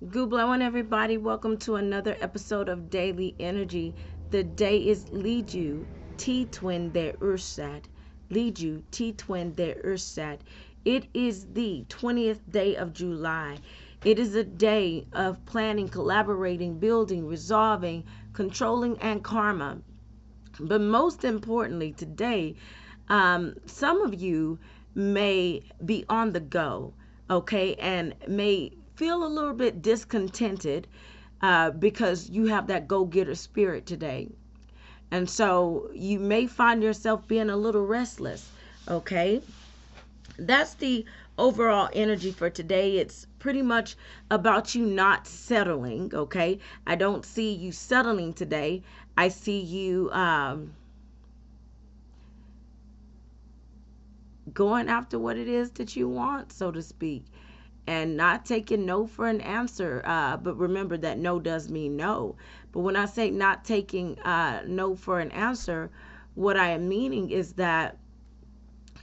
Good blowing, everybody. Welcome to another episode of Daily Energy. The day is Liju T Twin der Ursat. Liju T Twin der Ursat. It is the 20th day of July. It is a day of planning, collaborating, building, resolving, controlling, and karma. But most importantly, today, some of you may be on the go, okay, and may feel a little bit discontented because you have that go getter spirit today. And so you may find yourself being a little restless, okay? That's the overall energy for today. It's pretty much about you not settling, okay? I don't see you settling today. I see you going after what it is that you want, so to speak, and not taking no for an answer. But remember that no does mean no. But when I say not taking no for an answer, what I am meaning is that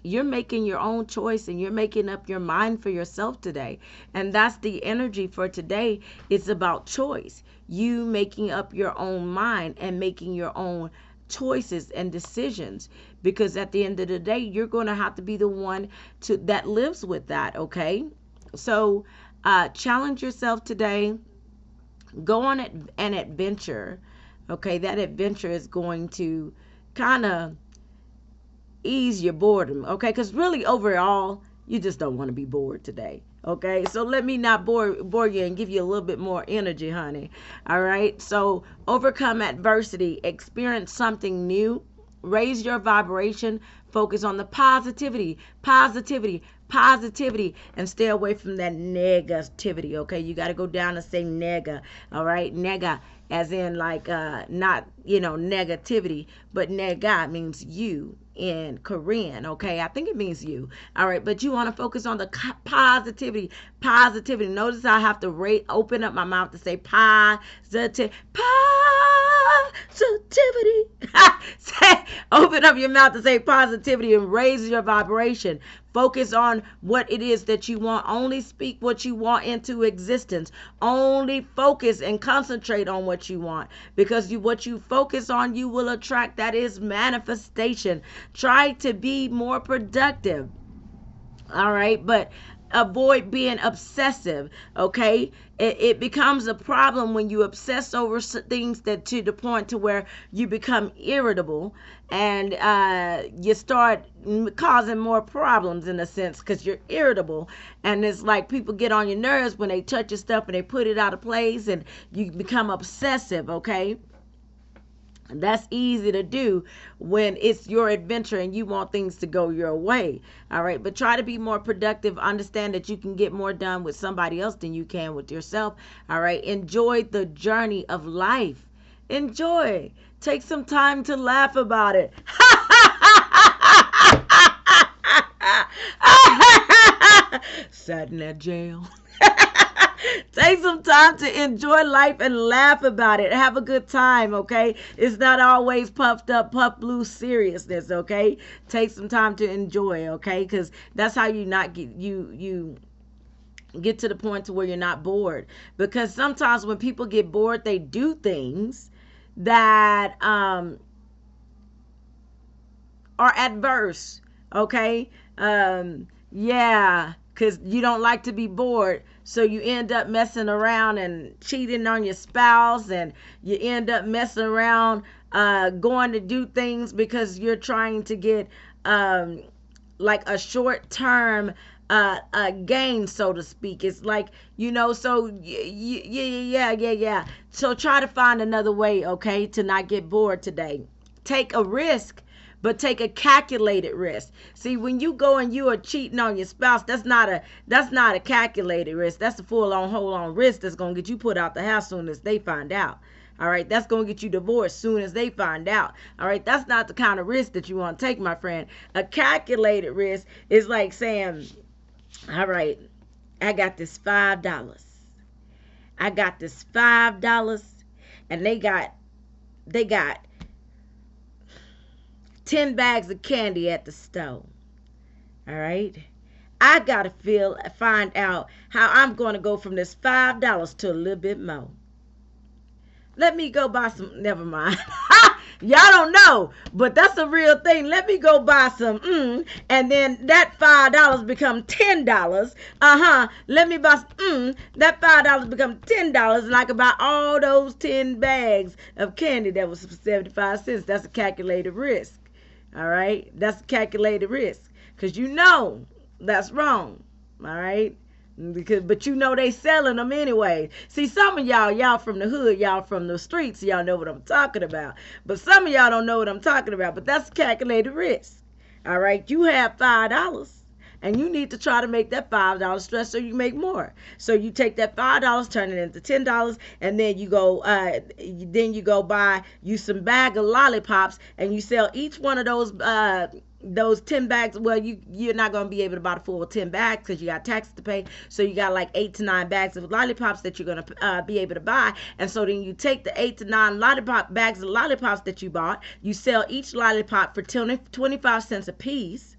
you're making your own choice and you're making up your mind for yourself today. And that's the energy for today. It's about choice. You making up your own mind and making your own choices and decisions, because at the end of the day you're going to have to be the one to that lives with that, okay? So challenge yourself today. Go on an adventure, okay? That adventure is going to kind of ease your boredom, okay? Because really, overall, you just don't want to be bored today, okay? So let me not bore you and give you a little bit more energy, honey. All right. So overcome adversity, experience something new, raise your vibration, focus on the positivity, and stay away from that negativity, okay? You got to go down and say nega, all right? Nega, as in like not, negativity, but nega means you in Korean, okay? I think it means you, all right? But you want to focus on the positivity. Notice I have to open up my mouth to say positivity. Say, open up your mouth to say positivity and raise your vibration. Focus on what it is that you want. Only speak what you want into existence. Only focus and concentrate on what you want, because what you focus on, you will attract. That is manifestation. Try to be more productive. All right, but avoid being obsessive, okay? It becomes a problem when you obsess over things, that to the point to where you become irritable, and you start causing more problems in a sense, because you're irritable. And it's like people get on your nerves when they touch your stuff and they put it out of place, and you become obsessive, okay? That's easy to do when it's your adventure and you want things to go your way. All right. But try to be more productive. Understand that you can get more done with somebody else than you can with yourself. All right. Enjoy the journey of life. Enjoy. Take some time to laugh about it. Sat in that jail. Take some time to enjoy life and laugh about it. Have a good time, okay? It's not always puffed up, puff blue seriousness, okay? Take some time to enjoy, okay? Because that's how you not get you get to the point to where you're not bored. Because sometimes when people get bored, they do things that are adverse, okay? Yeah, because you don't like to be bored, so you end up messing around and cheating on your spouse, and you end up messing around going to do things because you're trying to get like a short term gain, so to speak. It's like, so yeah. So try to find another way, okay, to not get bored today. Take a risk, but take a calculated risk. See, when you go and you are cheating on your spouse, that's not a calculated risk. That's a full on hold on risk that's gonna get you put out the house soon as they find out. All right, that's gonna get you divorced soon as they find out. All right, that's not the kind of risk that you want to take, my friend. A calculated risk is like saying, all right, I got this $5. I got this $5, and they got 10 bags of candy at the store. All right. I gotta find out how I'm gonna go from this $5 to a little bit more. Let me go buy some. Never mind. Y'all don't know, but that's a real thing. Let me go buy some, and then that $5 become $10. Let me buy some, that $5 become $10, and I can buy all those 10 bags of candy that was 75 cents. That's a calculated risk. All right, that's a calculated risk, because you know that's wrong. All right. But you know they selling them anyway. See, some of y'all from the hood, y'all from the streets, y'all know what I'm talking about. But some of y'all don't know what I'm talking about. But that's calculated risk. All right, you have $5, and you need to try to make that $5 stretch so you make more. So you take that $5, turn it into $10, and then you go buy you some bag of lollipops, and you sell each one of those 10 bags. Well, you're not going to be able to buy the full 10 bags because you got taxes to pay. So you got like 8 to 9 bags of lollipops that you're going to be able to buy. And so then you take the 8 to 9 bags of lollipops that you bought. You sell each lollipop for 25 cents a piece.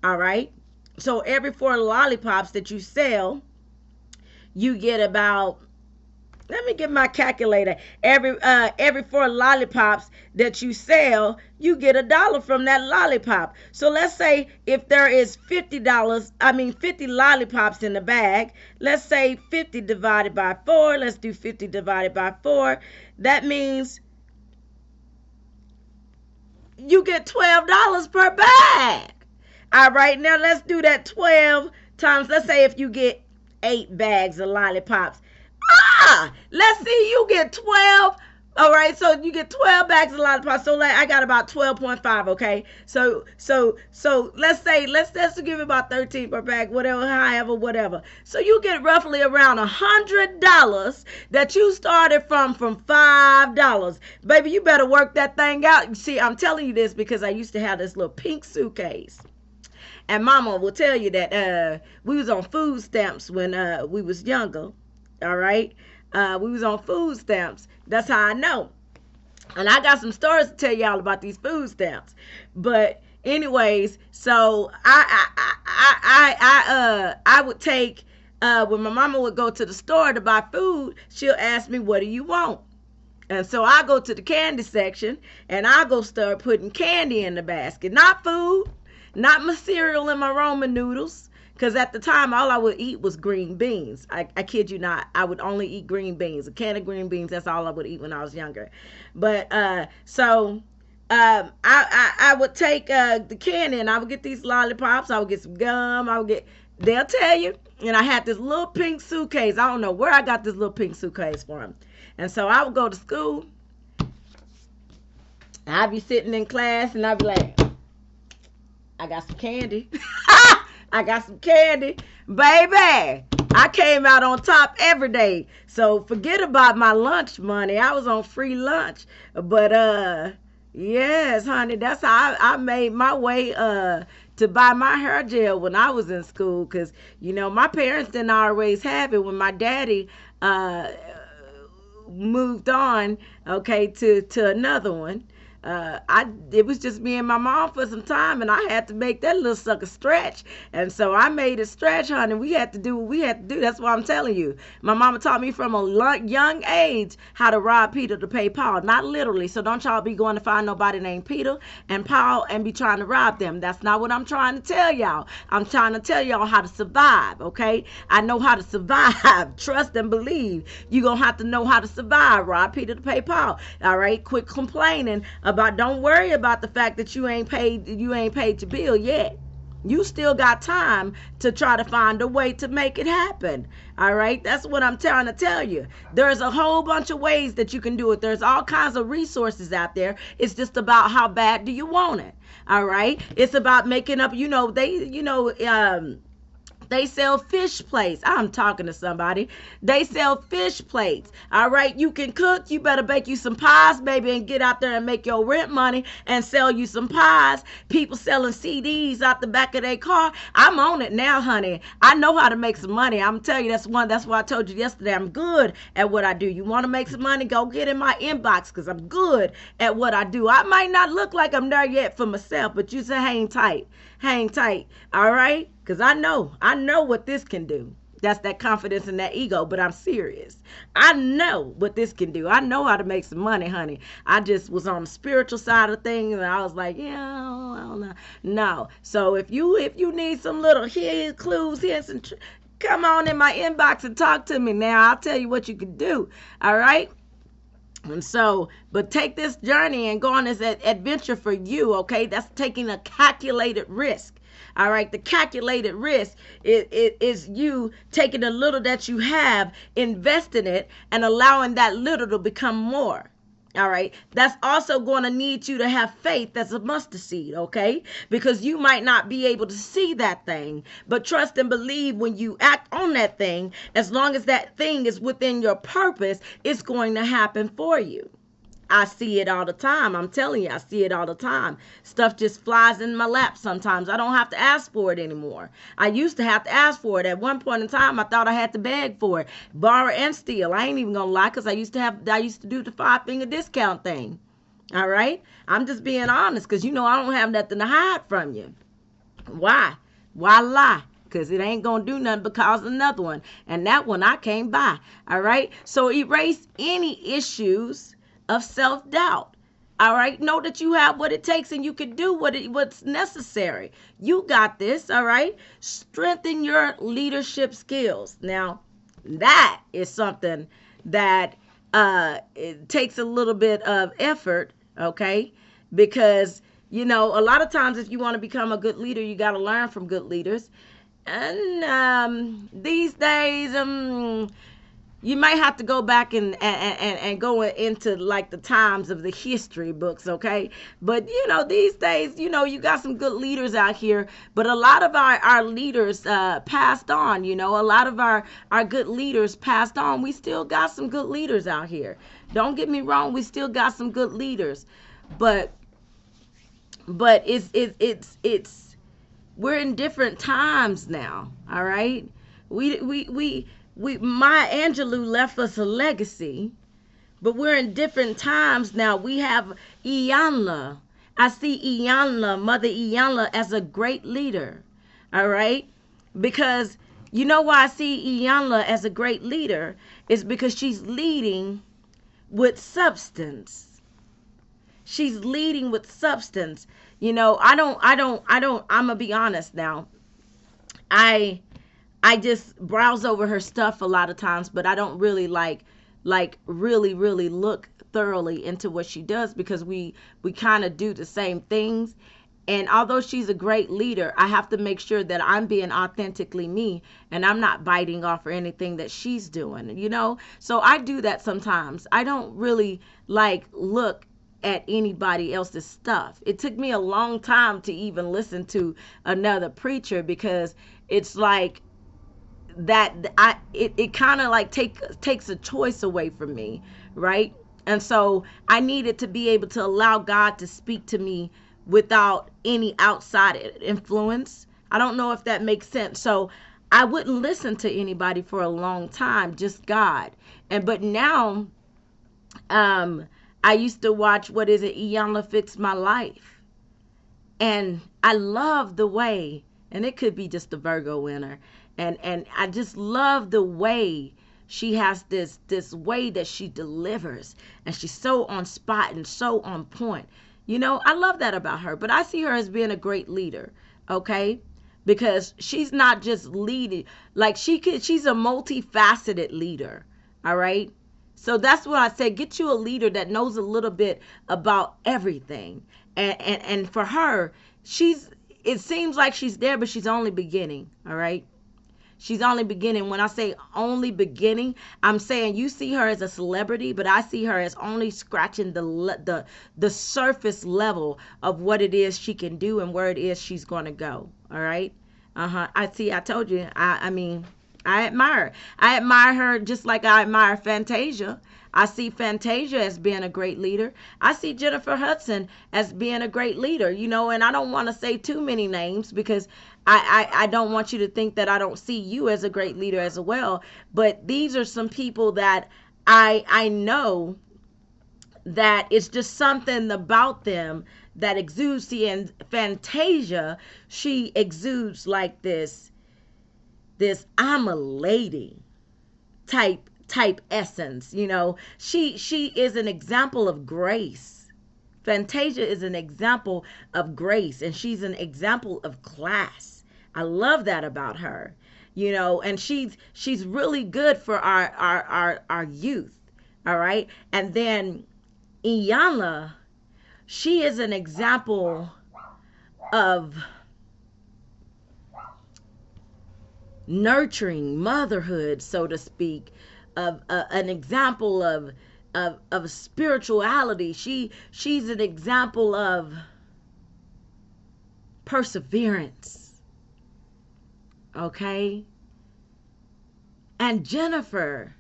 All right. So every 4 lollipops that you sell, you get about, let me get my calculator. Every 4 lollipops that you sell, you get $1 from that lollipop. So let's say if there is $50 lollipops in the bag, let's say 50 divided by 4. Let's do 50 divided by 4. That means you get $12 per bag. All right, now let's do that 12 times. Let's say if you get 8 bags of lollipops. Let's see, you get 12. All right, so you get 12 bags of lollipops. So like I got about 12.5. Okay, so let's give it about 13 per bag, whatever. So you get roughly around $100 that you started from $5. Baby, you better work that thing out. See, I'm telling you this because I used to have this little pink suitcase. And mama will tell you that we was on food stamps when we was younger. All right. We was on food stamps. That's how I know. And I got some stories to tell y'all about these food stamps. But anyways, so I would take when my mama would go to the store to buy food, she'll ask me, what do you want? And so I go to the candy section and I go start putting candy in the basket. Not food, not my cereal and my ramen noodles. Because at the time, all I would eat was green beans. I kid you not. I would only eat green beans. A can of green beans, that's all I would eat when I was younger. But I would take the candy and I would get these lollipops. I would get some gum. They'll tell you. And I had this little pink suitcase. I don't know where I got this little pink suitcase from. And so I would go to school. I'd be sitting in class and I'd be like, I got some candy. I got some candy. Baby, I came out on top every day. So forget about my lunch money. I was on free lunch. But yes, honey, that's how I made my way to buy my hair gel when I was in school. Because, you know, my parents didn't always have it. When my daddy moved on, okay, to another one. It was just me and my mom for some time, and I had to make that little sucker stretch. And so I made it stretch, honey. We had to do what we had to do. That's what I'm telling you. My mama taught me from a young age how to rob Peter to pay Paul. Not literally. So don't y'all be going to find nobody named Peter and Paul and be trying to rob them. That's not what I'm trying to tell y'all. I'm trying to tell y'all how to survive, okay? I know how to survive. Trust and believe. You're going to have to know how to survive. Rob Peter to pay Paul. All right? Quit complaining about, don't worry about the fact that you ain't paid your bill yet. You still got time to try to find a way to make it happen. All right, that's what I'm trying to tell you. There's a whole bunch of ways that you can do it. There's all kinds of resources out there. It's just about how bad do you want it. All right, it's about making up. They sell fish plates. I'm talking to somebody. They sell fish plates. All right. You can cook. You better bake you some pies, baby, and get out there and make your rent money and sell you some pies. People selling CDs out the back of their car. I'm on it now, honey. I know how to make some money. I'm telling you, that's why I told you yesterday I'm good at what I do. You want to make some money? Go get in my inbox because I'm good at what I do. I might not look like I'm there yet for myself, but you say hang tight. Hang tight. All right. Because I know what this can do. That's that confidence and that ego, but I'm serious. I know what this can do. I know how to make some money, honey. I just was on the spiritual side of things, and I was like, yeah, I don't know. No. So if you need some little clues, hints, and come on in my inbox and talk to me now. I'll tell you what you can do. All right. And so, but take this journey and go on this adventure for you, okay? That's taking a calculated risk. All right, the calculated risk is you taking the little that you have, investing it, and allowing that little to become more. All right, that's also going to need you to have faith as a mustard seed, okay? Because you might not be able to see that thing, but trust and believe when you act on that thing, as long as that thing is within your purpose, it's going to happen for you. I see it all the time. I'm telling you, I see it all the time. Stuff just flies in my lap sometimes. I don't have to ask for it anymore. I used to have to ask for it. At one point in time, I thought I had to beg for it, borrow and steal. I ain't even gonna lie, because I used to do the 5-finger discount thing. All right? I'm just being honest, because I don't have nothing to hide from you. Why? Why lie? Because it ain't going to do nothing but cause another one. And that one I can't buy. All right? So erase any issues of self-doubt. All right, know that you have what it takes and you can do what's necessary. You got this. All right, strengthen your leadership skills. Now that is something that it takes a little bit of effort, okay? Because a lot of times if you want to become a good leader, you got to learn from good leaders. And these days you might have to go back and go into like the times of the history books, okay? But, these days, you got some good leaders out here, but a lot of our leaders passed on, a lot of our good leaders passed on. We still got some good leaders out here. Don't get me wrong, we still got some good leaders, but it's we're in different times now, all right? Maya Angelou left us a legacy, but we're in different times now. We have Iyanla. I see Iyanla, Mother Iyanla, as a great leader, all right? Because why I see Iyanla as a great leader is because she's leading with substance. She's leading with substance. I'm gonna be honest now. I just browse over her stuff a lot of times, but I don't really really look thoroughly into what she does, because we kind of do the same things. And although she's a great leader, I have to make sure that I'm being authentically me and I'm not biting off or anything that she's doing, So I do that sometimes. I don't really look at anybody else's stuff. It took me a long time to even listen to another preacher, because it's like that it kind of takes a choice away from me, right? And so I needed to be able to allow God to speak to me without any outside influence. I don't know if that makes sense. So I wouldn't listen to anybody for a long time, just God. But now I used to watch, what is it, Iyanla Fix My Life. And I love the way, and it could be just a Virgo winner, and I just love the way she has this way that she delivers, and she's so on spot and so on point. I love that about her, but I see her as being a great leader, okay? Because she's not just leading, she's a multifaceted leader, all right? So that's what I say. Get you a leader that knows a little bit about everything. And for her, it seems like she's there, but she's only beginning, all right? She's only beginning. When I say only beginning, I'm saying you see her as a celebrity, but I see her as only scratching the surface level of what it is she can do and where it is she's going to go, all right? I told you, I mean, I admire her. I admire her just like I admire Fantasia. I see Fantasia as being a great leader. I see Jennifer Hudson as being a great leader, and I don't want to say too many names, because I don't want you to think that I don't see you as a great leader as well. But these are some people that I know that it's just something about them that exudes. See, and Fantasia, she exudes like this I'm a lady type essence. She is an example of grace. Fantasia is an example of grace, and she's an example of class. I love that about her. And she's really good for our youth. All right. And then Iyanla, she is an example of nurturing motherhood, so to speak, of an example of spirituality. She's an example of perseverance. Okay. And Jennifer,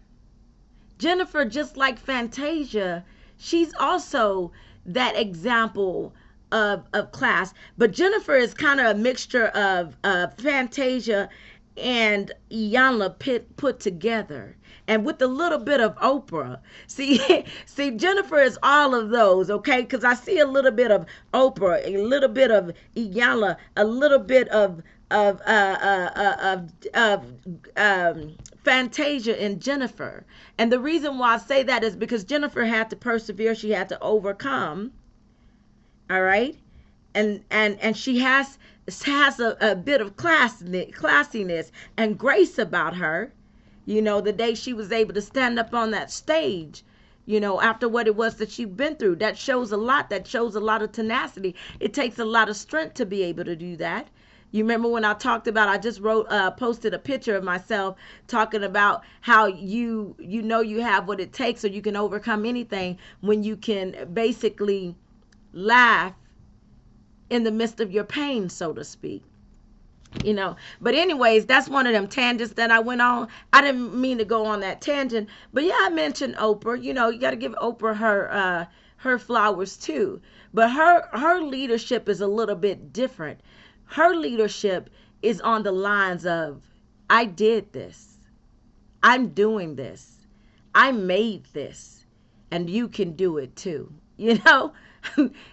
just like Fantasia, she's also that example of class. But Jennifer is kind of a mixture of Fantasia and Iyanla put together, and with a little bit of Oprah. See, Jennifer is all of those, okay? Because I see a little bit of Oprah, a little bit of Iyanla, a little bit of Fantasia and Jennifer. And the reason why I say that is because Jennifer had to persevere, she had to overcome. All right, and she has a bit of classiness and grace about her. The day she was able to stand up on that stage, after what it was that she'd been through, that shows a lot. That shows a lot of tenacity. It takes a lot of strength to be able to do that. You remember when I talked about, I just posted a picture of myself talking about how you have what it takes so you can overcome anything when you can basically laugh in the midst of your pain, so to speak. But anyways, that's one of them tangents that I went on. I didn't mean to go on that tangent, but yeah, I mentioned Oprah. You got to give Oprah her flowers too. But her leadership is a little bit different. Her leadership is on the lines of, I did this, I'm doing this, I made this, and you can do it too.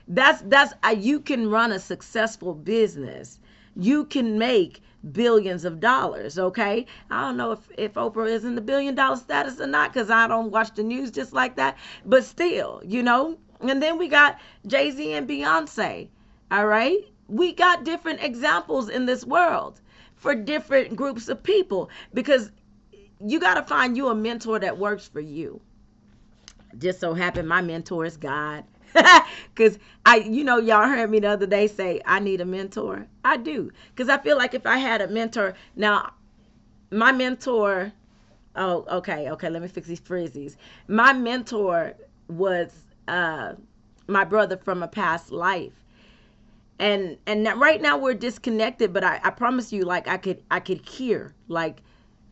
That's you can run a successful business. You can make billions of dollars. Okay, I don't know if Oprah is in the $1 billion status or not, because I don't watch the news just like that, but still. And then we got Jay-Z and Beyonce. All right, we got different examples in this world for different groups of people, because you got to find you a mentor that works for you. Just so happened my mentor is God. Because y'all heard me the other day say I need a mentor. I do, because I feel like if I had a mentor. Now my mentor, okay, let me fix these frizzies. My mentor was my brother from a past life, and right now we're disconnected, but I promise you, like I could hear, like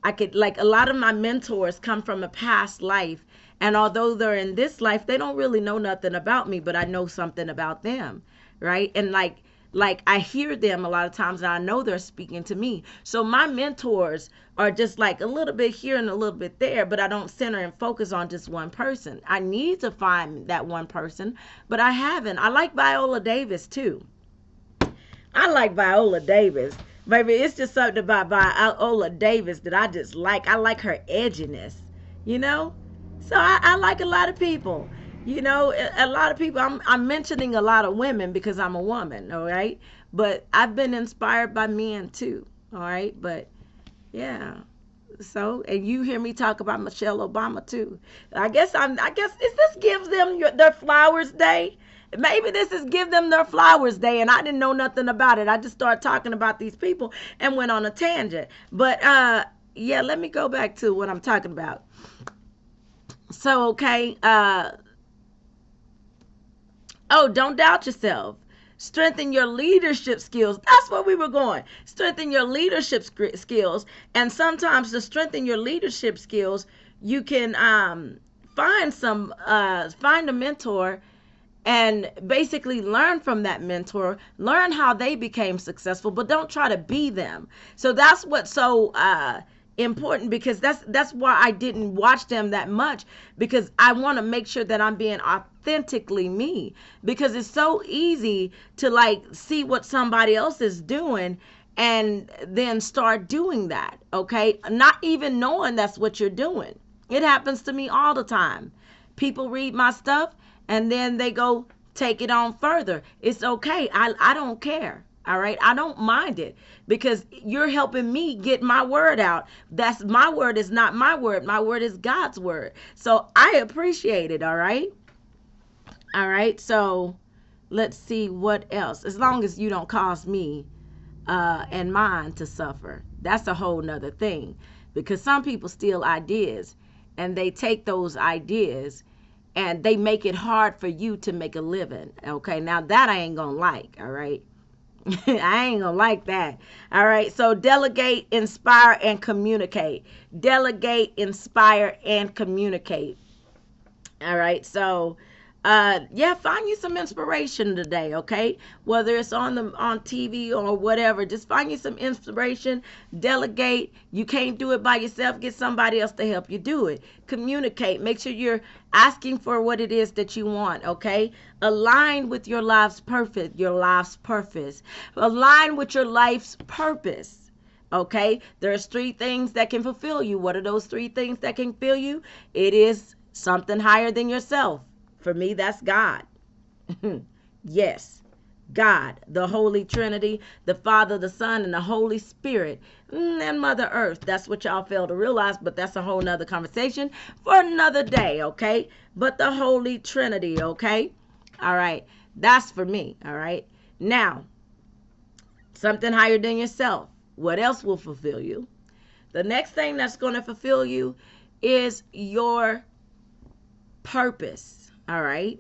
a lot of my mentors come from a past life. And although they're in this life, they don't really know nothing about me, but I know something about them, right? And like I hear them a lot of times, and I know they're speaking to me. So my mentors are just like a little bit here and a little bit there, but I don't center and focus on just one person. I need to find that one person, but I haven't. I like Viola Davis too. I like Viola Davis. Baby, it's just something about Viola Davis that I just like. I like her edginess, So I like a lot of people, a lot of people. I'm mentioning a lot of women because I'm a woman, all right? But I've been inspired by men too, all right? But yeah. So, and you hear me talk about Michelle Obama too. I guess is this gives them their flowers day? Maybe this is give them their flowers day, and I didn't know nothing about it. I just started talking about these people and went on a tangent. But yeah, let me go back to what I'm talking about. So, okay, don't doubt yourself. Strengthen your leadership skills. That's where we were going. Strengthen your leadership skills. And sometimes to strengthen your leadership skills, you can find a mentor and basically learn from that mentor, learn how they became successful, but don't try to be them. So that's what's so important, because that's why I didn't watch them that much, because I want to make sure that I'm being authentically me, because it's so easy to like see what somebody else is doing and then start doing that, okay? Not even knowing that's what you're doing. It happens to me all the time. People read my stuff and then they go take it on further. It's okay. I don't care. All right. I don't mind it, because you're helping me get my word out. That's my word is not my word. My word is God's word. So I appreciate it. All right. All right. So let's see what else. As long as you don't cause me and mine to suffer. That's a whole nother thing, because some people steal ideas and they take those ideas and they make it hard for you to make a living. Okay. Now that I ain't going to like. All right. I ain't gonna like that. All right. So delegate, inspire, and communicate. Delegate, inspire, and communicate. All right. So yeah, find you some inspiration today, okay? Whether it's on TV or whatever, just find you some inspiration. Delegate. You can't do it by yourself. Get somebody else to help you do it. Communicate. Make sure you're asking for what it is that you want, okay? Align with your life's purpose. Your life's purpose. Align with your life's purpose. Okay? There's 3 things that can fulfill you. What are those 3 things that can fill you? It is something higher than yourself. For me, that's God. Yes, God, the Holy Trinity, the Father, the Son, and the Holy Spirit, and Mother Earth. That's what y'all fail to realize, but that's a whole nother conversation for another day, okay? But the Holy Trinity, okay? All right, that's for me, all right? Now, something higher than yourself. What else will fulfill you? The next thing that's going to fulfill you is your purpose. All right.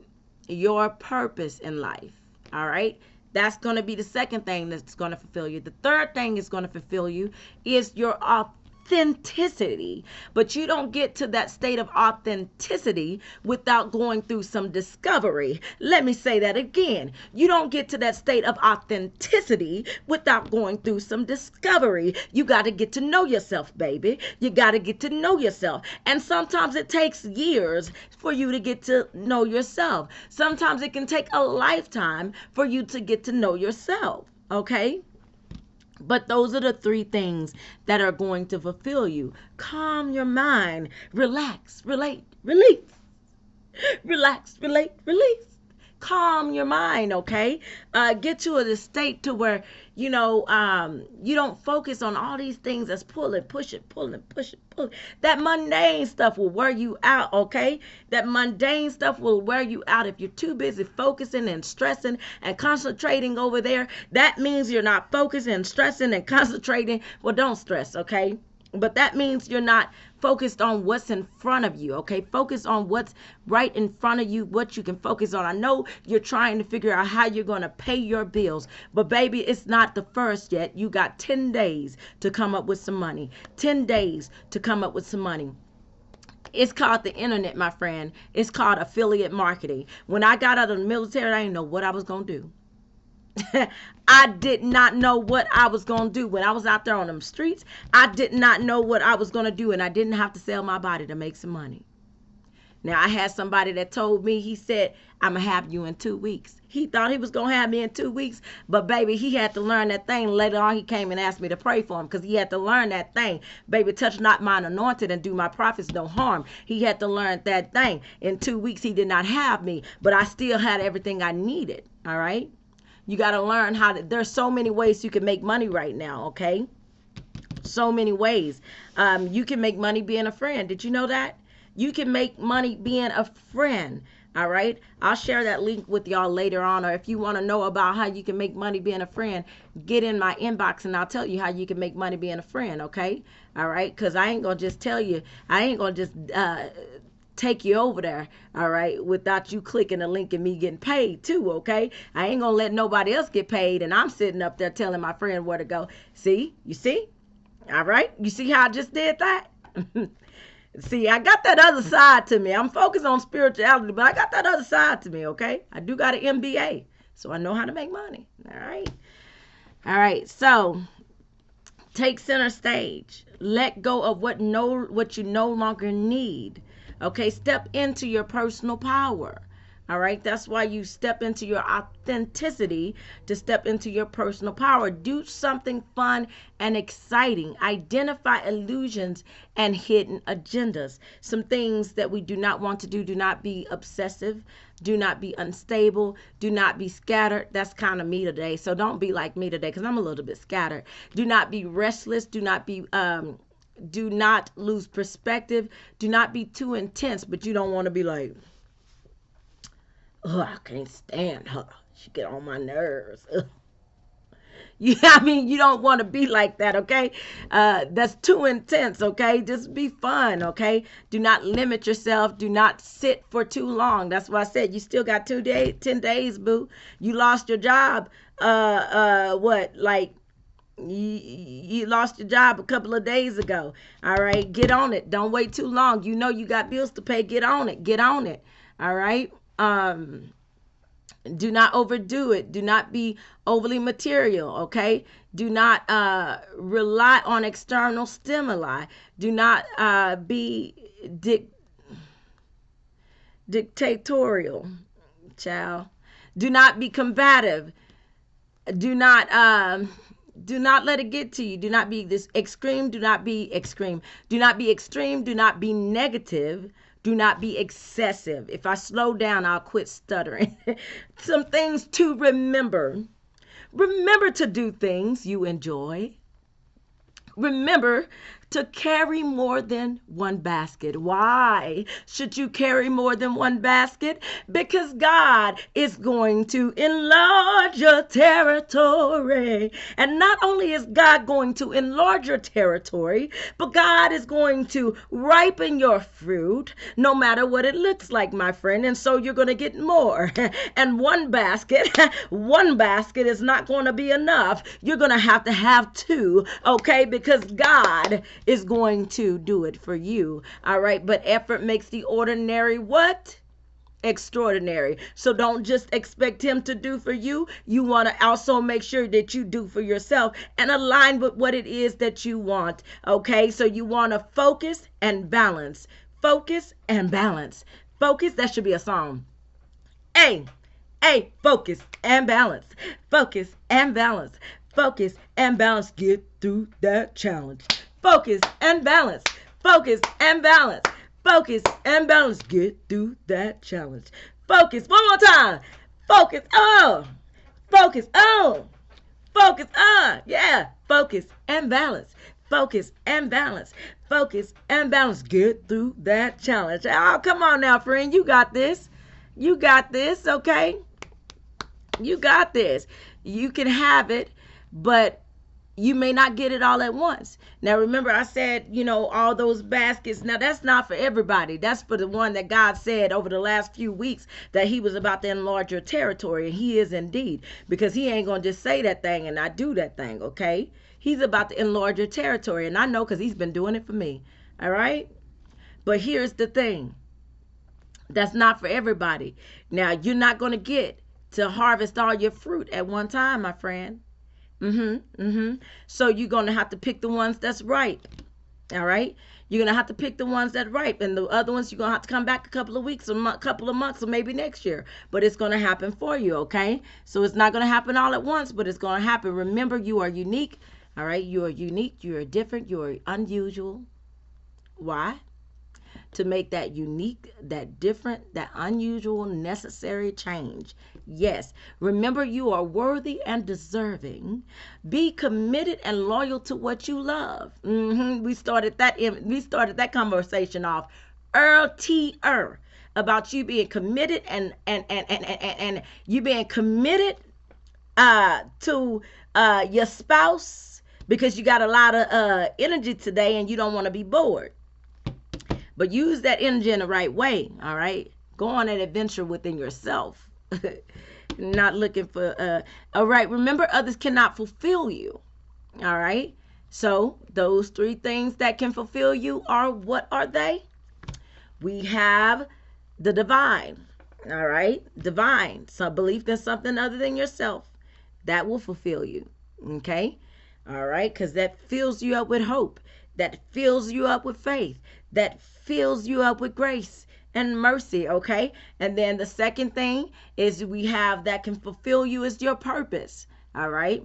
Your purpose in life. All right. That's going to be the second thing that's going to fulfill you. The third thing is going to fulfill you is your authenticity. But you don't get to that state of authenticity without going through some discovery. Let me say that again. You don't get to that state of authenticity without going through some discovery. You got to get to know yourself, baby. You got to get to know yourself. And sometimes it takes years for you to get to know yourself. Sometimes it can take a lifetime for you to get to know yourself. Okay? But those are the 3 things that are going to fulfill you. Calm your mind. Relax, relate, release. Relax, relate, release. Calm your mind, okay? Get to a state to where, you don't focus on all these things that's pulling, pushing, pulling, pushing, pulling. That mundane stuff will wear you out, okay? That mundane stuff will wear you out. If you're too busy focusing and stressing and concentrating over there, that means you're not focusing and stressing and concentrating. Well, don't stress, okay? But that means you're not focused on what's in front of you, okay? Focus on what's right in front of you, what you can focus on. I know you're trying to figure out how you're going to pay your bills, but baby, it's not the first yet. You got 10 days to come up with some money. 10 days to come up with some money. It's called the internet, my friend. It's called affiliate marketing. When I got out of the military, I didn't know what I was going to do. I did not know what I was going to do. When I was out there on them streets, I did not know what I was going to do, and I didn't have to sell my body to make some money. Now, I had somebody that told me, he said, I'm going to have you in 2 weeks. He thought he was going to have me in 2 weeks, but baby, he had to learn that thing. Later on, he came and asked me to pray for him because he had to learn that thing. Baby, touch not mine anointed and do my prophets no harm. He had to learn that thing. In 2 weeks, he did not have me, but I still had everything I needed, all right? You got to learn there's so many ways you can make money right now, okay? So many ways. You can make money being a friend. Did you know that? You can make money being a friend, all right? I'll share that link with y'all later on, or if you want to know about how you can make money being a friend, get in my inbox and I'll tell you how you can make money being a friend, okay? All right? Because I ain't going to just tell you, I ain't going to just take you over there, all right, without you clicking the link and me getting paid too, okay? I ain't gonna let nobody else get paid and I'm sitting up there telling my friend where to go. See? You see? All right? You see how I just did that? See, I got that other side to me. I'm focused on spirituality, but I got that other side to me, okay? I do got an MBA, so I know how to make money, all right? All right, so Take center stage. Let go of what you no longer need. Okay, step into your personal power. All right, that's why you step into your authenticity, to step into your personal power. Do something fun and exciting. Identify illusions and hidden agendas. Some things that we do not want to do. Do not be obsessive. Do not be unstable. Do not be scattered. That's kind of me today. So don't be like me today, because I'm a little bit scattered. Do not be restless. Do not lose perspective. Do not be too intense, but you don't want to be like, oh, I can't stand her. She get on my nerves. You don't want to be like that, okay? That's too intense, okay? Just be fun, okay? Do not limit yourself. Do not sit for too long. That's why I said you still got 10 days, boo. You lost your job. You lost your job a couple of days ago. All right, get on it. Don't wait too long. You know you got bills to pay. Get on it. Get on it. All right. Do not overdo it. Do not be overly material, okay? Do not rely on external stimuli. Do not be dictatorial, child. Do not be combative. Do not let it get to you. Do not be this extreme. Do not be extreme. Do not be extreme. Do not be negative. Do not be excessive. If I slow down, I'll quit stuttering. Some things to remember. Remember to do things you enjoy. Remember to carry more than one basket. Why should you carry more than one basket? Because God is going to enlarge your territory. And not only is God going to enlarge your territory, but God is going to ripen your fruit, no matter what it looks like, my friend. And so you're going to get more. And one basket is not going to be enough. You're going to have two, okay? Because God is going to do it for you. All right. But effort makes the ordinary what? Extraordinary. So don't just expect him to do for you. You want to also make sure that you do for yourself and align with what it is that you want. Okay. So you want to focus and balance. Focus and balance. Focus. That should be a song. Hey, focus and balance. Focus and balance. Focus and balance. Get through that challenge. Focus and balance. Focus and balance. Focus and balance. Get through that challenge. Focus. One more time. Focus on. Focus on. Focus on. Yeah. Focus and balance. Focus and balance. Focus and balance. Get through that challenge. Oh, come on now, friend. You got this. You got this, okay? You got this. You can have it, but you may not get it all at once. Now, remember I said, all those baskets. Now, that's not for everybody. That's for the one that God said over the last few weeks that he was about to enlarge your territory. And he is indeed, because he ain't going to just say that thing and not do that thing, okay? He's about to enlarge your territory. And I know, because he's been doing it for me. All right? But here's the thing. That's not for everybody. Now, you're not going to get to harvest all your fruit at one time, my friend. So you're going to have to pick the ones that's ripe. All right? You're going to have to pick the ones that ripe. And the other ones, you're going to have to come back a couple of weeks, a couple of months, or maybe next year. But it's going to happen for you, okay? So it's not going to happen all at once, but it's going to happen. Remember, you are unique. All right? You are unique. You are different. You are unusual. Why? To make that unique, that different, that unusual, necessary change. Yes. Remember, you are worthy and deserving. Be committed and loyal to what you love. We started that conversation off earlier about you being committed and you being committed to your spouse, because you got a lot of energy today and you don't want to be bored. But use that energy in the right way, all right? Go on an adventure within yourself. Not looking for, all right? Remember, others cannot fulfill you, all right? So those three things that can fulfill you are, what are they? We have the divine, all right? Divine, so belief in something other than yourself. That will fulfill you, okay? All right, because that fills you up with hope, that fills you up with faith, that fills you up with grace and mercy. Okay, and then the second thing is we have that can fulfill you is your purpose. All right,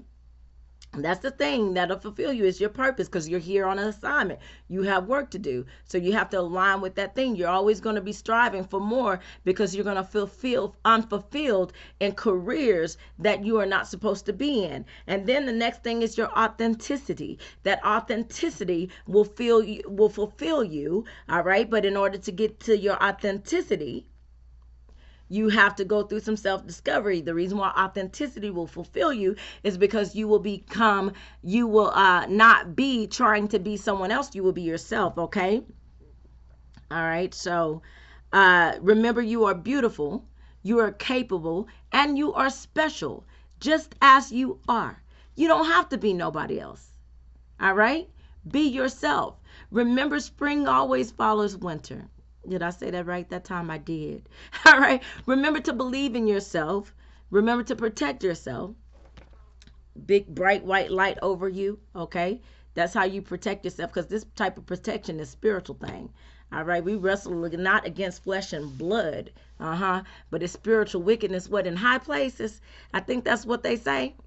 that's the thing that'll fulfill you is your purpose, because you're here on an assignment. You have work to do. So you have to align with that thing. You're always going to be striving for more, because you're going to feel unfulfilled in careers that you are not supposed to be in. And then the next thing is your authenticity. That authenticity will fulfill you. All right. But in order to get to your authenticity, you have to go through some self-discovery. The reason why authenticity will fulfill you is because you will not be trying to be someone else. You will be yourself. Okay. All right. So remember, you are beautiful, you are capable, and you are special, just as you are. You don't have to be nobody else. All right. Be yourself. Remember, spring always follows winter. Did I say that right? That time I did. All right. Remember to believe in yourself. Remember to protect yourself. Big, bright, white light over you. Okay. That's how you protect yourself, because this type of protection is a spiritual thing. All right. We wrestle not against flesh and blood. But it's spiritual wickedness. What, in high places? I think that's what they say.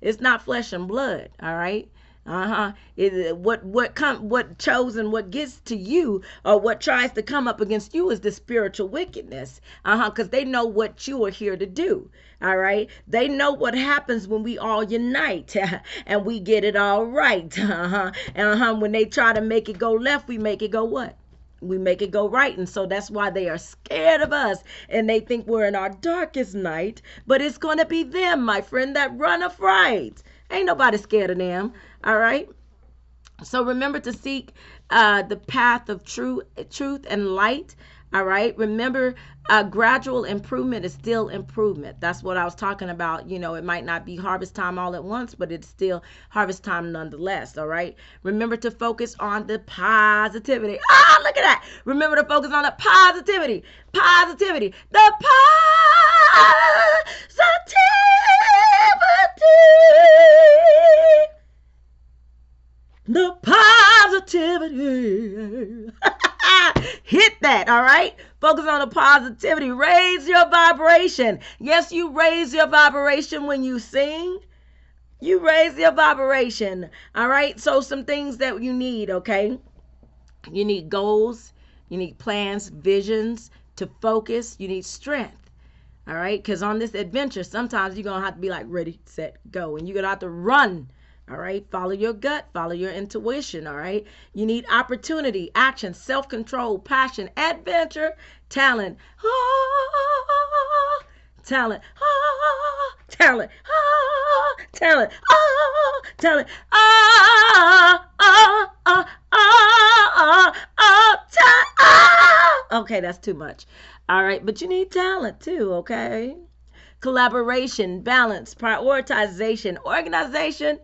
It's not flesh and blood. All right. What chosen, what gets to you, or what tries to come up against you, is the spiritual wickedness. Because they know what you are here to do. All right. They know what happens when we all unite and we get it all right. When they try to make it go left, we make it go what? We make it go right. And so that's why they are scared of us, and they think we're in our darkest night. But it's going to be them, my friend, that run afraid. Ain't nobody scared of them. All right. So remember to seek the path of truth and light. All right. Remember, gradual improvement is still improvement. That's what I was talking about. It might not be harvest time all at once, but it's still harvest time nonetheless. All right. Remember to focus on the positivity. Ah, look at that. Remember to focus on the positivity. Positivity. The positivity. The positivity. Hit that. All right. Focus on the positivity. Raise your vibration. Yes, you raise your vibration when you sing. You raise your vibration. All right. So some things that you need. Okay. You need goals. You need plans, visions to focus. You need strength. All right. Because on this adventure, sometimes you're going to have to be like, ready, set, go. And you're going to have to run. All right. Follow your gut. Follow your intuition. All right. You need opportunity, action, self-control, passion, adventure, talent. Talent. Talent. Talent. Talent. Okay, that's too much. All right. But you need talent too. Okay. Collaboration, balance, prioritization, organization.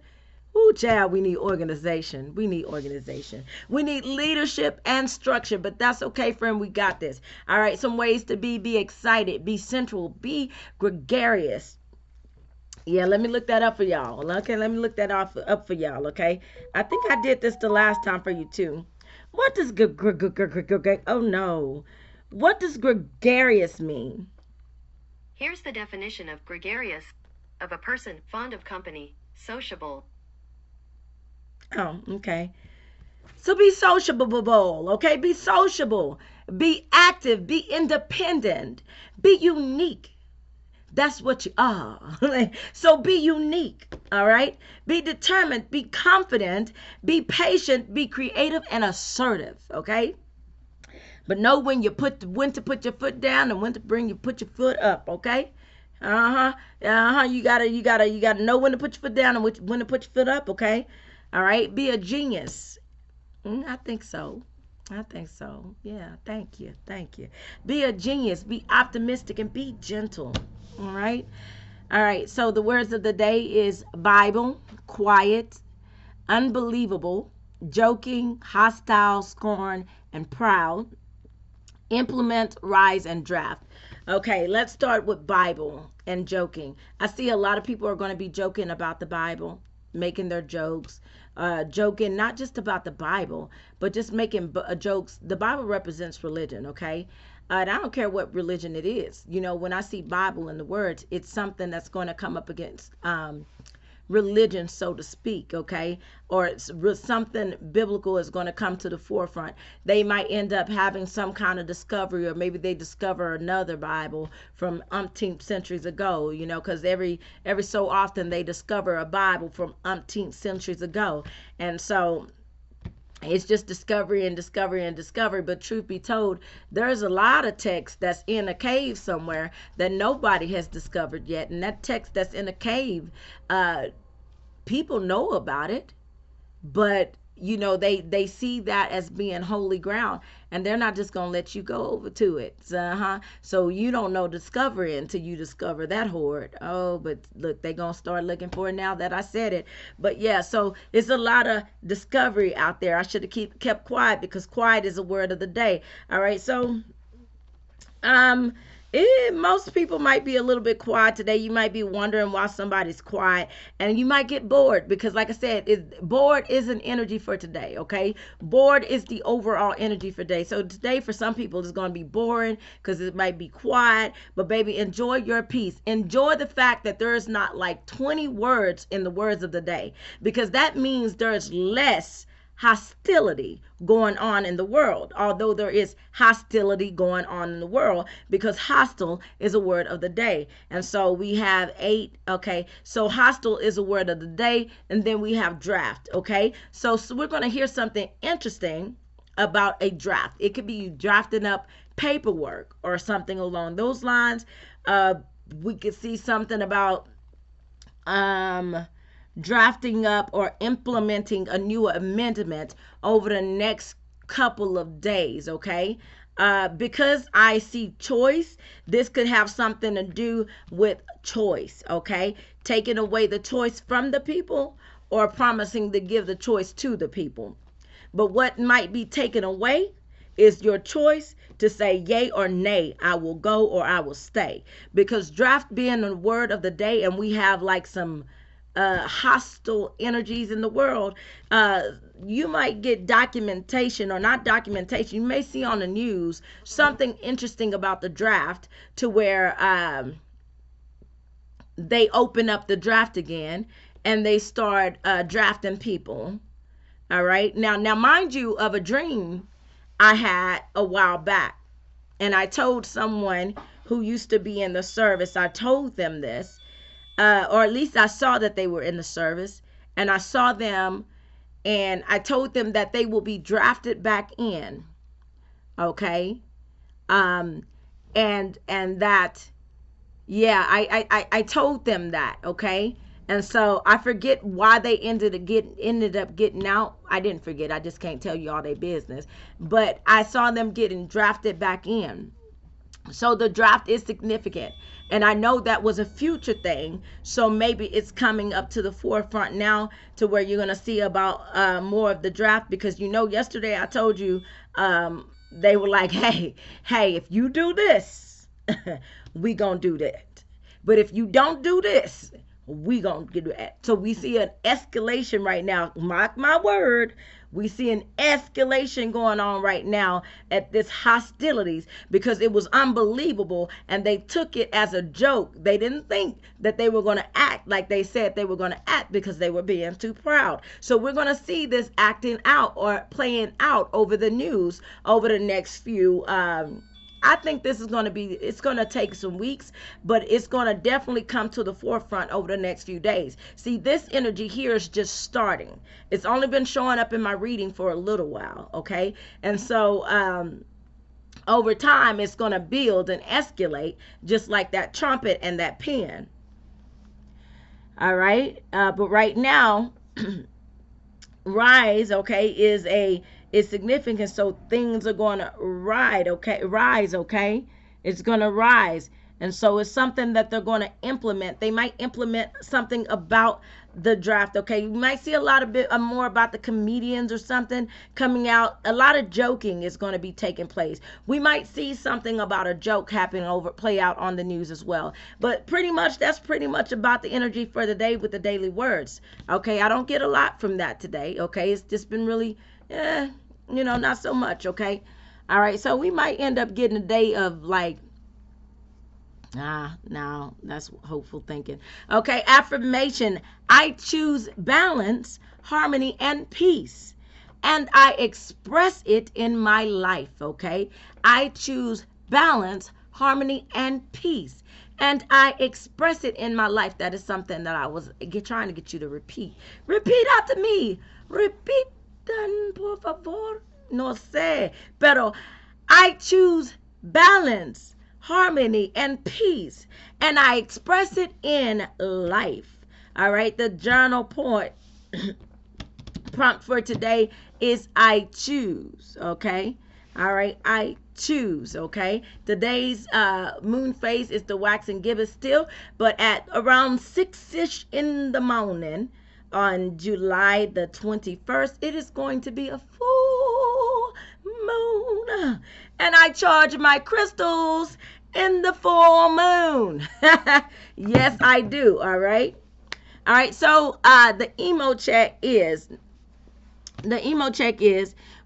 Ooh, child, we need organization. We need organization. We need leadership and structure, but that's okay, friend. We got this. All right, some ways to be excited, be central, be gregarious. Yeah, let me look that up for y'all. Okay, let me look that up for y'all, okay? I think I did this the last time for you, too. What does oh, no. What does gregarious mean? Here's the definition of gregarious. Of a person fond of company, sociable. Oh, okay. So be sociable, okay? Be sociable. Be active. Be independent. Be unique. That's what you are. So be unique, all right? Be determined. Be confident. Be patient. Be creative and assertive, okay? But know when to put your foot down and when to put your foot up, okay? You gotta know when to put your foot down and when to put your foot up, okay? All right, be a genius. I think so. Yeah, thank you. Be a genius, be optimistic, and be gentle. All right. So the words of the day is Bible, quiet, unbelievable, joking, hostile, scorn, and proud. Implement, rise, and draft. Okay, let's start with Bible and joking. I see a lot of people are going to be joking about the Bible. making their jokes, joking not just about the Bible, but just making jokes. The Bible represents religion, okay? And I don't care what religion it is. You know, when I see Bible in the words, it's something that's going to come up against religion, so to speak, okay? Or something biblical is going to come to the forefront. They might end up having some kind of discovery, or maybe they discover another Bible from umpteenth centuries ago, you know, because every so often they discover a Bible from umpteenth centuries ago. And so it's just discovery and discovery and discovery. But truth be told, there's a lot of text that's in a cave somewhere that nobody has discovered yet. And that text that's in a cave, people know about it, but you know, they see that as being holy ground, and they're not just gonna let you go over to it. So you don't know discovery until you discover that hoard. Oh, but look, they gonna start looking for it now that I said it. But yeah, so it's a lot of discovery out there. I should have kept quiet, because quiet is a word of the day. All right, so um, most people might be a little bit quiet today. You might be wondering why somebody's quiet, and you might get bored because, like I said, bored is an energy for today. Okay, bored is the overall energy for today. So today, for some people, it's going to be boring because it might be quiet. But baby, enjoy your peace. Enjoy the fact that there is not like 20 words in the words of the day, because that means there's less hostility going on in the world, although there is hostility going on in the world, because hostile is a word of the day. And so we have 8. Okay, so hostile is a word of the day, and then we have draft. Okay, so we're going to hear something interesting about a draft. It could be you drafting up paperwork or something along those lines. We could see something about drafting up or implementing a new amendment over the next couple of days, okay? Because I see choice, this could have something to do with choice, okay? Taking away the choice from the people or promising to give the choice to the people. But what might be taken away is your choice to say yay or nay, I will go or I will stay. Because draft being a word of the day, and we have like some hostile energies in the world, you might get documentation, or not documentation. You may see on the news something interesting about the draft, to where they open up the draft again and they start drafting people. All right. Now, mind you, of a dream I had a while back, and I told someone who used to be in the service, I told them this, or at least I saw that they were in the service, and I saw them, and I told them that they will be drafted back in. Okay, and that, yeah, I told them that. Okay, and so I forget why they ended up getting out. I didn't forget. I just can't tell you all their business, but I saw them getting drafted back in. So the draft is significant. And I know that was a future thing. So maybe it's coming up to the forefront now, to where you're going to see about more of the draft. Because, you know, yesterday I told you they were like, hey, if you do this, we going to do that. But if you don't do this, we going to do that. So we see an escalation right now. Mark my word. We see an escalation going on right now at this hostilities, because it was unbelievable, and they took it as a joke. They didn't think that they were going to act like they said they were going to act, because they were being too proud. So we're going to see this acting out or playing out over the news over the next few I think this is going to be, it's going to take some weeks, but it's going to definitely come to the forefront over the next few days. See, this energy here is just starting. It's only been showing up in my reading for a little while, okay? And so over time, it's going to build and escalate, just like that trumpet and that pen. All right? But right now, rise, okay, is significant. So things are going to rise, okay? It's going to rise. And so it's something that they're going to implement. They might implement something about the draft. Okay, you might see a lot of bit more about the comedians or something coming out. A lot of joking is going to be taking place. We might see something about a joke happening play out on the news as well. But pretty much that's pretty much about the energy for the day with the daily words. Okay, I don't get a lot from that today. Okay, it's just been really not so much. Okay, all right, so we might end up getting a day of like, no, that's hopeful thinking. Okay, affirmation. I choose balance, harmony, and peace. And I express it in my life. Okay, I choose balance, harmony, and peace. And I express it in my life. That is something that I was trying to get you to repeat. Repeat after me. Repitan, por favor. No sé. Pero I choose balance, harmony, and peace, and I express it in life. All right, the journal point prompt for today is I choose. Okay, all right, I choose. Okay, today's moon phase is the wax and gibbous still, but at around 6ish in the morning on July the 21st, it is going to be a full moon, and I charge my crystals in the full moon. Yes, I do. All right. All right. So the emo check is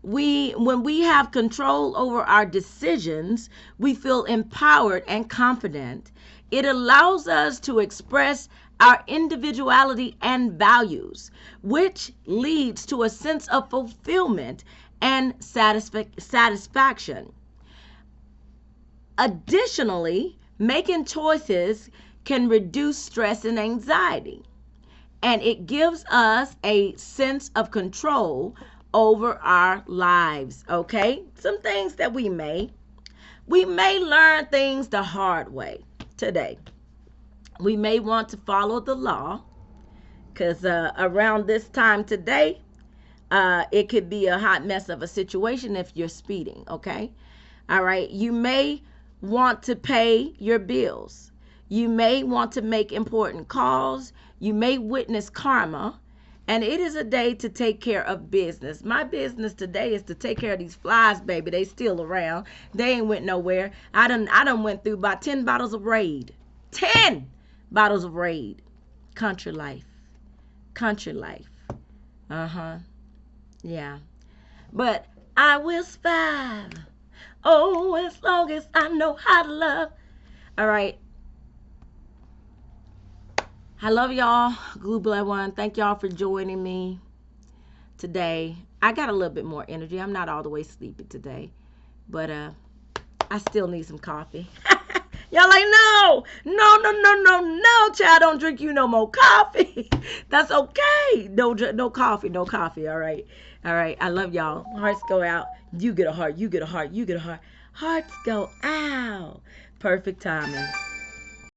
when we have control over our decisions, we feel empowered and confident. It allows us to express our individuality and values, which leads to a sense of fulfillment and satisfaction. Additionally, making choices can reduce stress and anxiety, and it gives us a sense of control over our lives. Okay, some things that we may learn things the hard way today. We may want to follow the law, because around this time today, it could be a hot mess of a situation if you're speeding. Okay, all right, you may want to pay your bills. You may want to make important calls. You may witness karma. And it is a day to take care of business. My business today is to take care of these flies, baby. They still around. They ain't went nowhere. I done went through about 10 bottles of Raid. 10 bottles of Raid. Country life. Country life. Uh-huh. Yeah. But I will survive. Oh, as long as I know how to love. All right. I love y'all. Glue Blood One. Thank y'all for joining me today. I got a little bit more energy. I'm not all the way sleepy today. But I still need some coffee. Y'all like, no, child, don't drink you no more coffee. That's okay. No coffee, no coffee. All right. I love y'all. Hearts go out. You get a heart. You get a heart. You get a heart. Hearts go out. Perfect timing.